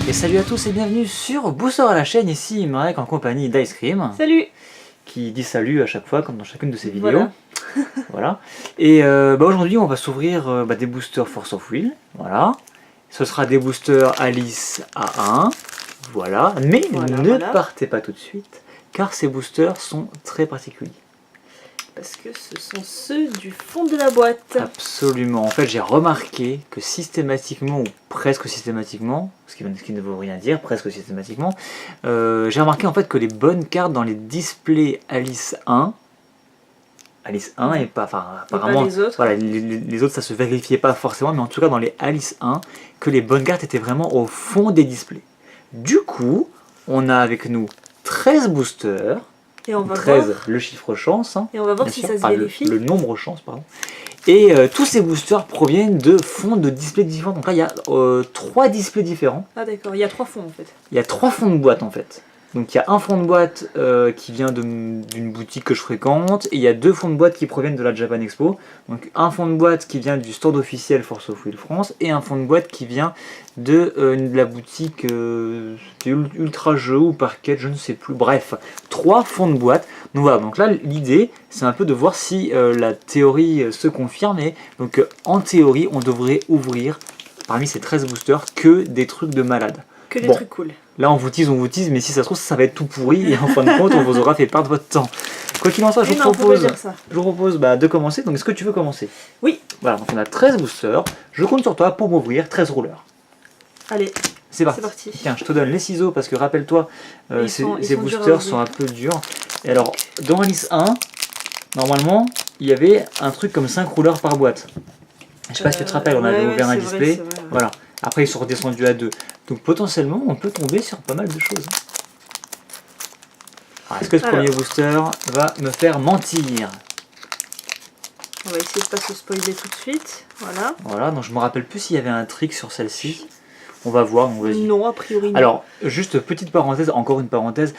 Et salut à tous et bienvenue sur Booster à la chaîne, ici Marek en compagnie d'Ice Cream. Salut. Qui dit salut à chaque fois comme dans chacune de ses vidéos. Voilà. Voilà. Et aujourd'hui on va s'ouvrir des boosters Force of Will. Voilà. Ce sera des boosters Alice A1. Voilà. Mais ne partez pas tout de suite car ces boosters sont très particuliers. Parce que ce sont ceux du fond de la boîte. Absolument. En fait, j'ai remarqué que systématiquement, ou presque systématiquement, ce qui ne veut rien dire, presque systématiquement, j'ai remarqué en fait que les bonnes cartes dans les displays Alice 1 et pas, enfin apparemment, pas les autres. Voilà, les autres ça se vérifiait pas forcément, mais en tout cas dans les Alice 1, que les bonnes cartes étaient vraiment au fond des displays. Du coup, on a avec nous 13 boosters. Et on va 13, voir. le chiffre chance. Et on va voir si ça se vérifie. Le nombre chance, pardon. Et tous ces boosters proviennent de fonds de displays différents. Donc là, il y a 3 displays différents. Ah d'accord, il y a 3 fonds en fait. Il y a 3 fonds de boîte en fait. Donc il y a un fond de boîte qui vient d'une boutique que je fréquente, et il y a 2 fonds de boîte qui proviennent de la Japan Expo. Donc un fond de boîte qui vient du stand officiel Force of Will France, et un fond de boîte qui vient de la boutique Ultra Jeux ou Parquet, je ne sais plus. Bref, 3 fonds de boîte. Donc voilà, donc là l'idée c'est un peu de voir si la théorie se confirme. Et donc en théorie on devrait ouvrir parmi ces 13 boosters que des trucs de malade. Que des trucs cool. Là on vous tease, mais si ça se trouve ça va être tout pourri et en fin de compte on vous aura fait perdre votre temps. Quoi qu'il en soit, je vous propose de commencer. Donc est-ce que tu veux commencer? Oui. Voilà, donc on a 13 boosters. Je compte sur toi pour m'ouvrir 13 rouleurs. Allez, c'est parti. Tiens, je te donne les ciseaux parce que rappelle-toi, ces boosters sont un peu durs. Et alors, dans Alice 1, normalement, il y avait un truc comme 5 rouleurs par boîte. Je sais pas si tu te rappelles, on avait ouvert un display. Vrai, voilà. Après, ils sont redescendus à 2. Donc potentiellement, on peut tomber sur pas mal de choses. Est-ce que ce premier booster va me faire mentir? On va essayer de pas se spoiler tout de suite. Voilà. Voilà, donc je me rappelle plus s'il y avait un trick sur celle-ci. On va voir, non, a priori non. Alors, juste petite parenthèse, encore une parenthèse,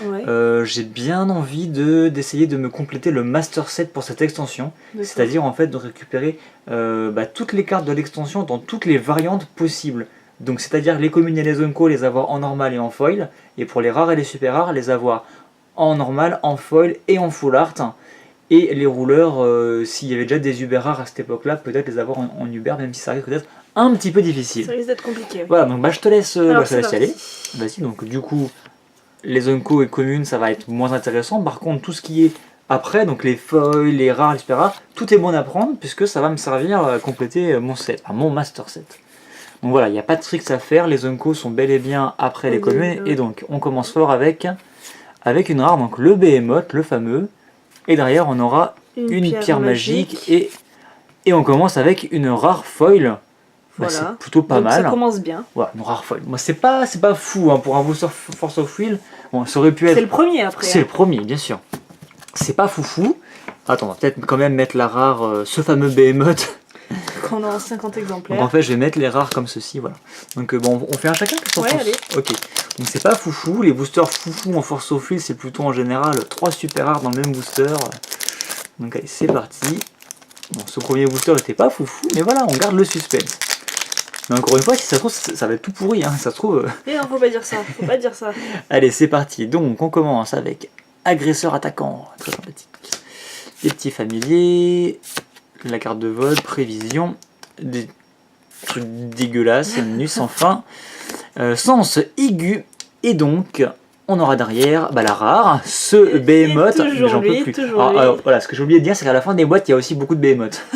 j'ai bien envie d'essayer de me compléter le Master Set pour cette extension. C'est-à-dire en fait de récupérer toutes les cartes de l'extension dans toutes les variantes possibles. Donc c'est-à-dire les communes et les unco, les avoir en normal et en foil. Et pour les rares et les super rares, les avoir en normal, en foil et en full art. Et les rouleurs, s'il y avait déjà des Uber rares à cette époque-là, peut-être les avoir en Uber, même si ça risque d'être un petit peu difficile. Ça risque d'être compliqué. Oui. Voilà, donc je te laisse, y aller. Vas-y, donc du coup, les unco et communes, ça va être moins intéressant. Par contre, tout ce qui est après, donc les foils, les rares, les super rares, tout est bon à prendre puisque ça va me servir à compléter mon set, mon master set. Donc voilà, il n'y a pas de tricks à faire, les unco sont bel et bien après les communes. Et donc, on commence fort avec une rare, donc le Behemoth, le fameux. Et derrière, on aura une pierre magique. Et on commence avec une rare foil. Voilà. C'est plutôt pas mal. Ça commence bien. Voilà, une rare foil. Moi, c'est pas fou pour un booster Force of Will. Bon, ça aurait pu être. C'est le premier après. C'est le premier, bien sûr. C'est pas foufou. Attends, on va peut-être quand même mettre la rare, ce fameux Behemoth. Qu'on a en 50 exemplaires. Donc en fait, je vais mettre les rares comme ceci, voilà. Donc bon, on fait un chacun. Allez. Ok. Donc c'est pas foufou. Les boosters foufou en Force of Will, c'est plutôt en général 3 super rares dans le même booster. Donc allez, c'est parti. Bon, ce premier booster n'était pas foufou, mais voilà, on garde le suspense. Mais encore une fois, si ça se trouve, ça va être tout pourri, hein, ça se trouve... Mais non, faut pas dire ça, faut pas dire ça. Allez, c'est parti. Donc, on commence avec agresseur attaquant, très sympathique. Les petits familiers, la carte de vol, prévision, des trucs dégueulasses, nu sans fin, sens aigu, et donc... On aura derrière la rare, ce Behemoth, mais j'en peux plus. Alors, voilà, ce que j'ai oublié de dire, c'est qu'à la fin des boîtes, il y a aussi beaucoup de Behemoth.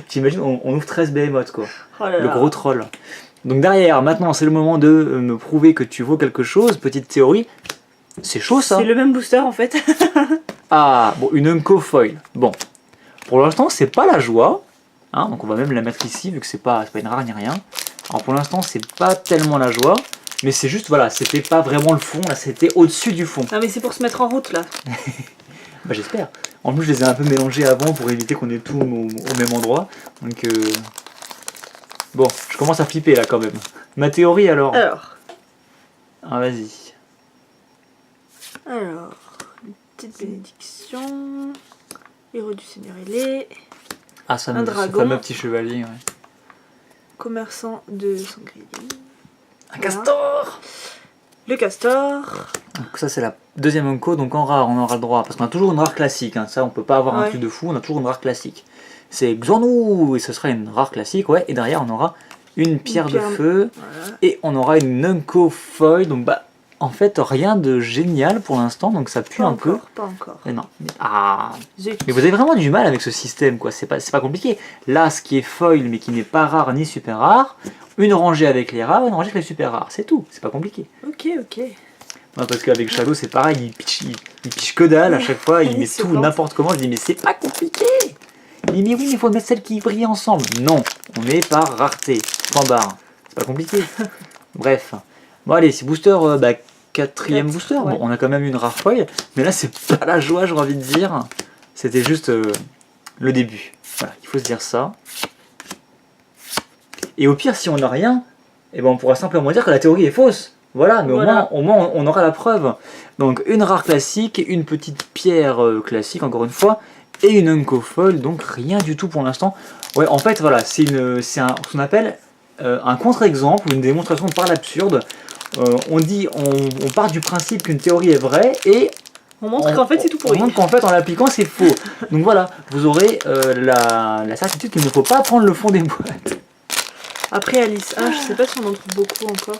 T'imagines, on ouvre 13 Behemoth, quoi. Le gros troll. Donc derrière, maintenant, c'est le moment de me prouver que tu vaux quelque chose. Petite théorie, c'est chaud ça. C'est le même booster en fait. Ah, bon, une unco foil. Bon, pour l'instant, c'est pas la joie. Hein, donc on va même la mettre ici, vu que c'est pas une rare ni rien. Alors pour l'instant, c'est pas tellement la joie. Mais c'est juste, voilà, c'était pas vraiment le fond, là, c'était au-dessus du fond. Ah mais c'est pour se mettre en route, là. J'espère. En plus, je les ai un peu mélangés avant pour éviter qu'on ait tout au même endroit. Donc, bon, je commence à flipper, là, quand même. Ma théorie, alors. Ah, vas-y. Alors, une petite bénédiction. Héros du Seigneur ailé. Ah, ça, un dragon. Ce fameux petit chevalier, ouais. Commerçant de sanglier. Un castor. Le castor. Donc ça c'est la deuxième Unco, donc en rare on aura le droit, parce qu'on a toujours une rare classique, hein. Ça on peut pas avoir un Ouais. truc de fou, on a toujours une rare classique. C'est Xonu, et ce sera une rare classique, ouais, et derrière on aura une pierre de pierre- feu, Voilà. et on aura une Unco foil, donc bah en fait rien de génial pour l'instant, donc ça pue Pas un peu. encore, pas encore. Mais non, ah, Zut. mais vous avez vraiment du mal avec ce système, quoi. C'est pas compliqué. Là, ce qui est foil, mais qui n'est pas rare ni super rare, une rangée avec les rares, une rangée avec les super rares. C'est tout. C'est pas compliqué. Ok, ok. Ouais, parce qu'avec Shadow, c'est pareil. Il pitch que dalle à chaque fois. Il Il met se tout plante. n'importe comment. Je dis, mais c'est pas compliqué. Il dit, mais oui, mais il faut mettre celles qui brillent ensemble. Non, on est par rareté. Point barre. C'est pas compliqué. Bref. Bon, allez, c'est booster, quatrième Quatre, booster. ouais. Bon, on a quand même une rare foil. Mais là, c'est pas la joie, j'ai envie de dire. C'était juste le début. Voilà, il faut se dire ça. Et au pire, si on n'a rien, eh ben, on pourra simplement dire que la théorie est fausse. Voilà, mais Voilà. au moins, on aura la preuve. Donc, une rare classique, une petite pierre classique, encore une fois, et une Unco foil, donc rien du tout pour l'instant. Ouais, en fait, voilà, c'est ce qu'on appelle un contre-exemple ou une démonstration par l'absurde. On part du principe qu'une théorie est vraie et On montre qu'en fait c'est tout on pourri. montre qu'en fait en l'appliquant c'est faux. Donc voilà, vous aurez la certitude qu'il ne faut pas prendre le fond des boîtes. Après Alice 1, je sais pas si on en trouve beaucoup encore.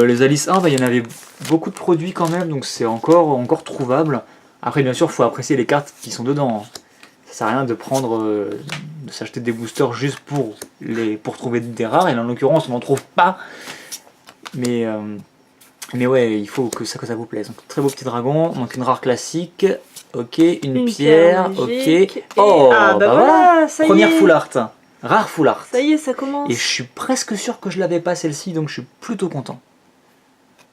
Les Alice 1, il y en avait beaucoup de produits quand même, donc c'est encore trouvable. Après bien sûr, il faut apprécier les cartes qui sont dedans. Ça sert à rien de prendre, de s'acheter des boosters juste pour trouver des rares, et en l'occurrence on n'en trouve pas. Mais ouais, il faut que ça vous plaise. Donc, très beau petit dragon, donc une rare classique, ok, une pierre, ok. magique, et- Oh, ah bah bah voilà, ça y Première est. full art, rare full art. Ça y est, ça commence. Et je suis presque sûr que je l'avais pas celle-ci, donc je suis plutôt content.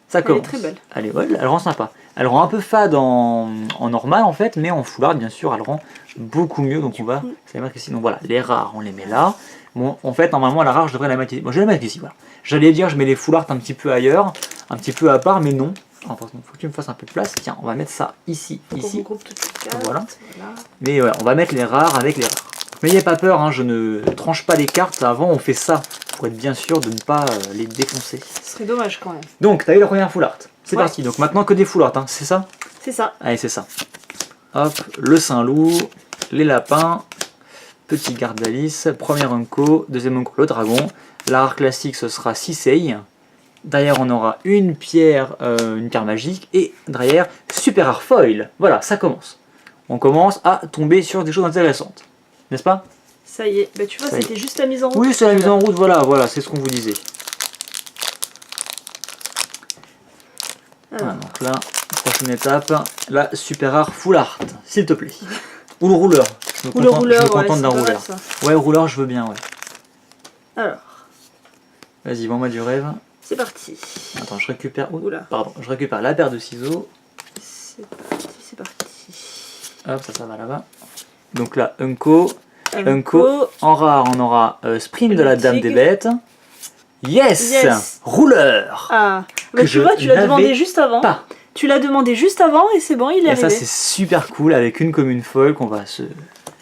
Ça Elle est commence. très belle. Elle est, ouais, elle rend sympa. Elle rend un peu fade en normal en fait, mais en full art bien sûr, elle rend beaucoup mieux. Donc on va, ça va mettre ici. Donc voilà, les rares, on les met là. Bon, en fait, normalement la rare, je devrais la mettre ici. Bon, je vais la mettre ici. Voilà. J'allais dire, je mets les full art un petit peu ailleurs, un petit peu à part, mais non. Alors, il faut que tu me fasses un peu de place. Tiens, on va mettre ça ici, Donc, on ici. regroupe toutes les cartes. Voilà. Voilà. Mais voilà, on va mettre les rares avec les rares. Mais n'ayez pas peur, hein, je ne tranche pas les cartes. Avant, on fait ça pour être bien sûr de ne pas les défoncer. Ce serait dommage quand même. Donc, t'as eu la première full art. C'est Ouais. parti. Donc maintenant que des full art, hein, c'est ça? C'est ça. Allez, c'est ça. Hop, le Saint-Loup, les lapins, petit garde d'Alice, première Unco, deuxième Unco, le dragon. La rare classique, ce sera Sisei. Derrière, on aura une pierre magique. Et derrière, super rare foil. Voilà, ça commence. On commence à tomber sur des choses intéressantes. N'est-ce pas? Ça y est. Bah tu vois, Ça y est. c'était juste la mise en route. Oui, c'est la mise en route, voilà, c'est ce qu'on vous disait. Alors, Voilà, donc là, prochaine étape, la super rare full art, s'il te plaît. Ou le rouleur. Je me ou le contente- rouleur, je me ouais, contente c'est d'un pas mal, rouleur. ça. Ouais, rouleur, je veux bien, ouais. Alors, Vas-y, vends-moi du rêve. c'est parti. Attends, je récupère. Oula. Pardon, je récupère la paire de ciseaux. C'est parti, c'est parti. Hop, ça va là-bas. Donc là, Unco. Unco. En rare, on aura Sprint de la Le Dame des tigre. Bêtes. Yes, Yes. Rouleur. Ah, bah Que tu je vois, tu l'as demandé n'avais juste avant. Pas. Tu l'as demandé juste avant et c'est bon, il est Et ça, arrivé. c'est super cool avec une commune folle qu'on va se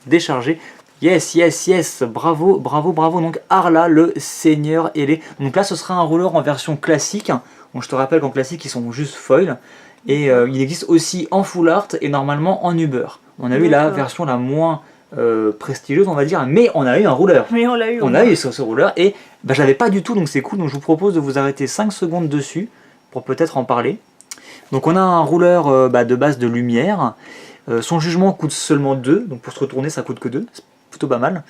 décharger. Yes, yes, yes, bravo, bravo, bravo. Donc Arla, le seigneur ailé. Donc là, ce sera un rouleur en version classique. Bon, je te rappelle qu'en classique, ils sont juste foil. Et il existe aussi en full art et normalement en Uber. On a eu la D'accord. version la moins prestigieuse, on va dire, mais on a eu un rouleur. Mais on l'a eu. On a eu ce rouleur et bah, je l'avais pas du tout, donc c'est cool. Donc je vous propose de vous arrêter 5 secondes dessus pour peut-être en parler. Donc on a un rouleur de base de lumière. Son jugement coûte seulement 2, donc pour se retourner ça coûte que 2, c'est plutôt pas mal.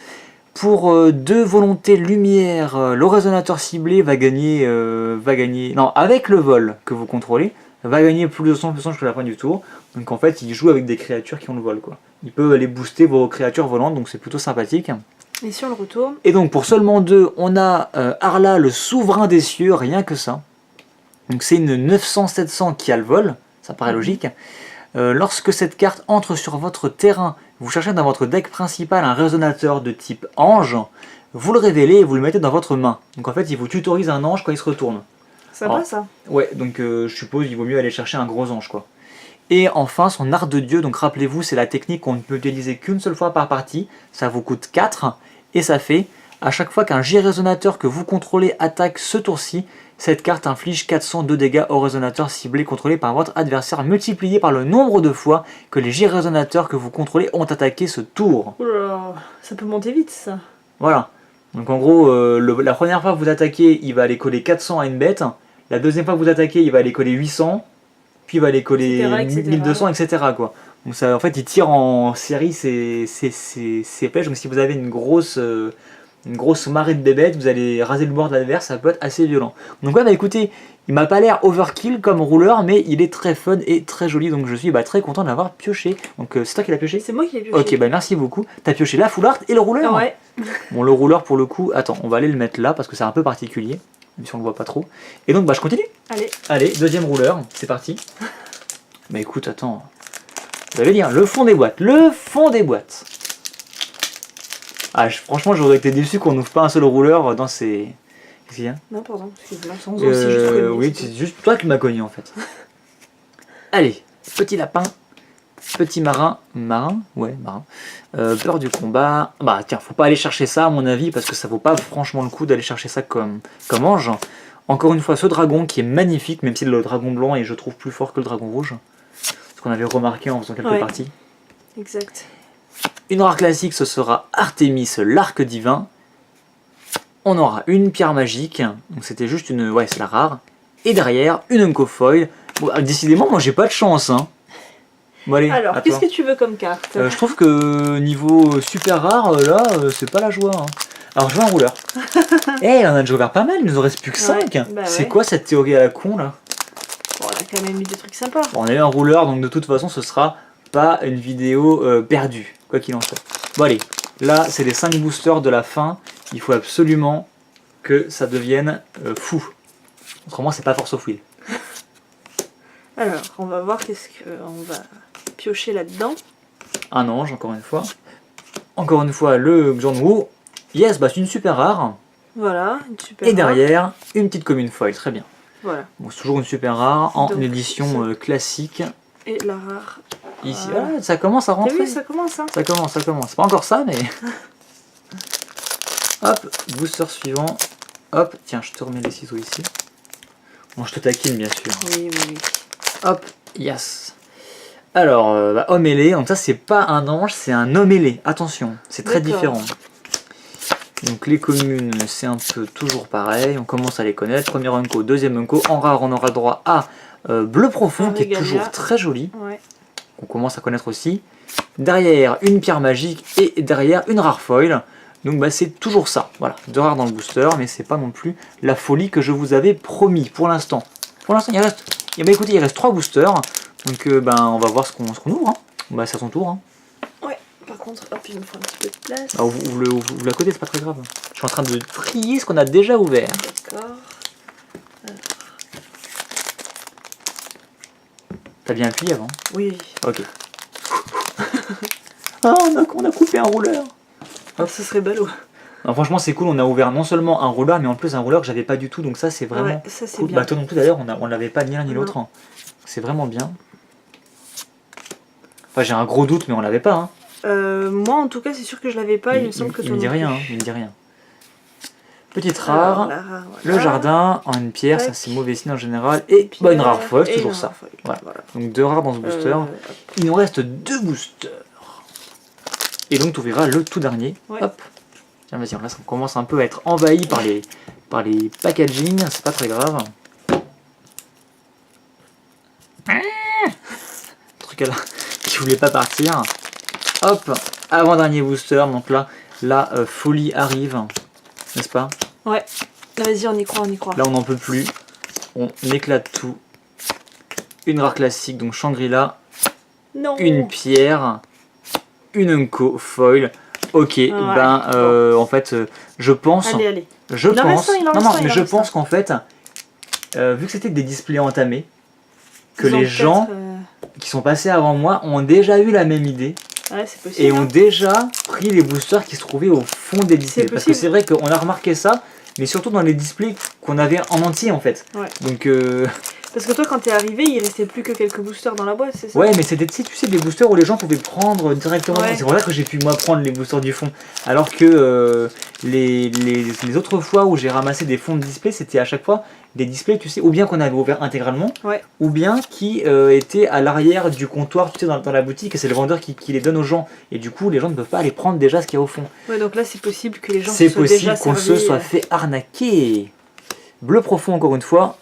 Pour 2 volontés lumière, le résonateur ciblé va gagner, non, avec le vol que vous contrôlez, va gagner plus de 100% jusqu'à la fin du tour. Donc en fait il joue avec des créatures qui ont le vol, quoi. Il peut aller booster vos créatures volantes, donc c'est plutôt sympathique. Et si on le retourne, Et donc pour seulement 2, on a Arla, le souverain des cieux, rien que ça. Donc c'est une 900-700 qui a le vol, ça paraît logique. Lorsque cette carte entre sur votre terrain, vous cherchez dans votre deck principal un résonateur de type ange, vous le révélez et vous le mettez dans votre main. Donc en fait il vous tutorise un ange quand il se retourne. ça Alors, va ça. Ouais, donc je suppose qu'il vaut mieux aller chercher un gros ange, quoi. Et enfin, son art de dieu, donc rappelez-vous, c'est la technique qu'on ne peut utiliser qu'une seule fois par partie. Ça vous coûte 4 et ça fait À chaque fois qu'un G-résonateur que vous contrôlez attaque ce tour-ci, cette carte inflige 400 de dégâts au résonateur ciblé contrôlé par votre adversaire, multiplié par le nombre de fois que les G-résonateurs que vous contrôlez ont attaqué ce tour. Oula, ça peut monter vite ça. Voilà. Donc en gros, la première fois que vous attaquez, il va aller coller 400 à une bête. La deuxième fois que vous attaquez, il va aller coller 800. Puis il va aller coller etc. 1200, etc. quoi. Donc ça, en fait, il tire en série ses flèches. Donc si vous avez une grosse marée de bébêtes, vous allez raser le bord de l'adverse, ça peut être assez violent. Donc ouais, bah écoutez, il m'a pas l'air overkill comme rouleur, mais il est très fun et très joli. Donc je suis très content de l'avoir pioché. Donc c'est toi qui l'as pioché? C'est moi qui l'ai pioché. Ok, bah merci beaucoup. T'as pioché la full art et le rouleur? Ouais. Bon, le rouleur pour le coup, attends, on va aller le mettre là parce que c'est un peu particulier, même si on le voit pas trop. Et donc bah je continue. Allez. Allez, deuxième rouleur, c'est parti. Bah écoute, attends. Vous allez dire, le fond des boîtes. Le fond des boîtes. Ah, franchement, j'aurais été déçu qu'on n'ouvre pas un seul rouleur dans ces... Qu'est-ce qu'il y a? Non, pardon, excuse-moi, sans aussi juste cogné, oui, c'est juste toi qui m'as cogné en fait. Allez, petit lapin, petit marin. Marin? Ouais, marin. Peur du combat. Bah tiens, faut pas aller chercher ça à mon avis parce que ça vaut pas franchement le coup d'aller chercher ça comme ange. Encore une fois, ce dragon qui est magnifique, même si le dragon blanc est, je trouve, plus fort que le dragon rouge. Ce qu'on avait remarqué en faisant quelques parties. Exact. Une rare classique, ce sera Artemis, l'arc divin. On aura une pierre magique, donc c'était juste une... Ouais, c'est la rare. Et derrière, une Unco Foil. Bon, décidément, moi j'ai pas de chance. Hein. Bon, allez, alors, qu'est-ce que tu veux comme carte? Je trouve que niveau super rare, là, c'est pas la joie. Hein. Alors, je veux un rouleur. Eh, on a déjà ouvert pas mal, il nous en reste plus que 5. Bah c'est quoi cette théorie à la con, là? Bon, on a quand même eu des trucs sympas. Bon, on a eu un rouleur, donc de toute façon, ce sera pas une vidéo perdue, quoi qu'il en soit. Bon, allez, là, c'est les 5 boosters de la fin. Il faut absolument que ça devienne fou. Autrement, c'est pas Force of Will. Alors, on va voir qu'est-ce qu'on va piocher là-dedans. Un ange, encore une fois. Encore une fois, le Xianwu. Yes, bah c'est une super rare. Voilà, une super Et derrière, une petite commune foil, très bien. Voilà. Bon, c'est toujours une super rare en Donc, édition classique. Et la rare. Ici, Voilà. ah, ça commence à T'as rentrer. vu, ça commence, hein. Ça commence. C'est pas encore ça, mais... Hop, booster suivant. Hop, tiens, je te remets les ciseaux ici. Bon, je te taquine, bien sûr. Oui. Hop, yes. Alors, homme ailé, donc ça, c'est pas un ange, c'est un homme ailé. Attention, c'est très différent. Donc les communes, c'est un peu toujours pareil, on commence à les connaître. Premier Unco, deuxième Unco. En rare, on aura le droit à bleu profond, qui est toujours très joli. Ouais. On commence à connaître aussi. Derrière, une pierre magique et derrière, une rare foil. Donc c'est toujours ça. Voilà, 2 rares dans le booster, mais c'est pas non plus la folie que je vous avais promis pour l'instant. Pour l'instant, il reste... écoutez, il reste 3 boosters. Donc on va voir ce qu'on ouvre. Hein. C'est à son tour. Hein. Par contre, hop, il me faut un petit peu de place. Ah, vous la côté, c'est pas très grave. Je suis en train de trier ce qu'on a déjà ouvert. D'accord. T'as bien appuyé avant? Oui. Ok. Ah, on a coupé un rouleur. Ah, ce serait ballot. Non, franchement, c'est cool. On a ouvert non seulement un rouleur, mais en plus un rouleur que j'avais pas du tout. Donc ça, c'est vraiment Ouais, ça, c'est cool. bien. Toi non plus, d'ailleurs, on l'avait pas ni l'un ni Non. l'autre. Hein. C'est vraiment bien. Enfin, j'ai un gros doute, mais on l'avait pas. Hein. Moi, en tout cas, c'est sûr que je l'avais pas. Il me semble que il toi me dit non rien. plus. Hein, il me dit rien. Petite rare. La rare, Le jardin en une pierre, ça c'est mauvais signe en général. Et une rare foil, c'est toujours ça. Voilà. Donc 2 rares dans ce booster. Il nous reste 2 boosters. Et donc tu ouvriras le tout dernier. Ouais. Hop. Tiens, vas-y, là on commence un peu à être envahi par les packaging, c'est pas très grave. Truc là qui voulait pas partir. Hop, avant-dernier booster, donc là, la folie arrive, n'est-ce pas? Ouais. Vas-y, on y croit, on y croit. Là, on n'en peut plus. On éclate tout. Une rare classique, donc Shangri-La. Non. Une pierre. Une Unco foil. Ok, Ouais. en fait, je pense. Allez. Je Il en pense. reste un, Non, il mais en je reste pense qu'en fait, vu que c'était des displays entamés, que Ils ont les gens peut-être, qui sont passés avant moi ont déjà eu la même idée. Ouais, c'est possible. Et ont déjà pris les boosters qui se trouvaient au fond des displays. Parce que possible. c'est vrai qu'on a remarqué ça, mais surtout dans les displays qu'on avait en entier en fait. Ouais. Donc Parce que toi, quand t'es arrivé, il restait plus que quelques boosters dans la boîte, c'est ça? Ouais, mais c'était, tu sais, des boosters où les gens pouvaient prendre directement. Ouais. C'est pour ça que j'ai pu moi prendre les boosters du fond. Alors que les autres fois où j'ai ramassé des fonds de display, c'était à chaque fois des displays, tu sais, ou bien qu'on avait ouvert intégralement, Ouais. ou bien qui étaient à l'arrière du comptoir, tu sais, dans la boutique, et c'est le vendeur qui les donne aux gens. Et du coup, les gens ne peuvent pas aller prendre déjà ce qu'il y a au fond. Ouais, donc là, c'est possible que les gens C'est se soient déjà possible qu'on se servis, soit fait arnaquer. Bleu profond, encore une fois.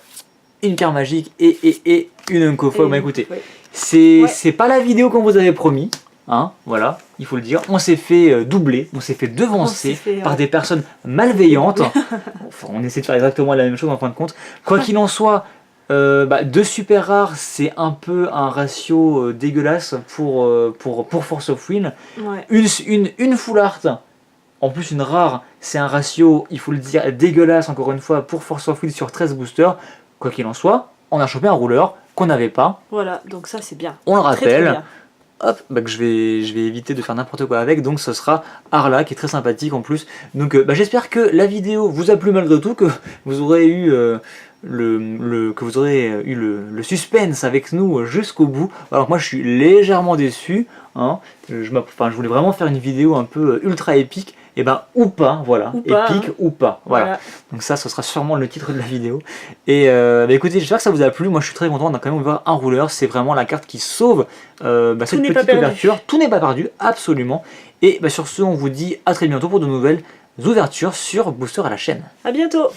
Une carte magique et une Unco Foil. Bah écoutez, ouais. c'est pas la vidéo qu'on vous avait promis, hein, voilà, il faut le dire. On s'est fait doubler, on s'est fait devancer par des personnes malveillantes. Enfin, on essaie de faire exactement la même chose en fin de compte. Quoi qu'il en soit, deux super rares, c'est un peu un ratio dégueulasse pour Force of Will. Ouais. Une full art. En plus, une rare, c'est un ratio, il faut le dire, dégueulasse, encore une fois, pour Force of Will sur 13 boosters. Quoi qu'il en soit, on a chopé un rouleur qu'on n'avait pas. Voilà, donc ça c'est bien. On le Très, rappelle. très bien. Hop, que je vais éviter de faire n'importe quoi avec. Donc ce sera Arla, qui est très sympathique en plus. Donc j'espère que la vidéo vous a plu malgré tout, que vous aurez eu... le suspense avec nous jusqu'au bout. Alors moi je suis légèrement déçu, hein. Je voulais vraiment faire une vidéo un peu ultra épique, et ou pas, voilà, ou pas, épique ou pas, voilà. Donc ça, ce sera sûrement le titre de la vidéo. Et écoutez, j'espère que ça vous a plu. Moi je suis très content, on a quand même ouvert un rouleur, c'est vraiment la carte qui sauve cette petite ouverture. Tout n'est pas perdu, absolument. Et sur ce, on vous dit à très bientôt pour de nouvelles ouvertures sur Booster à la chaîne. À bientôt.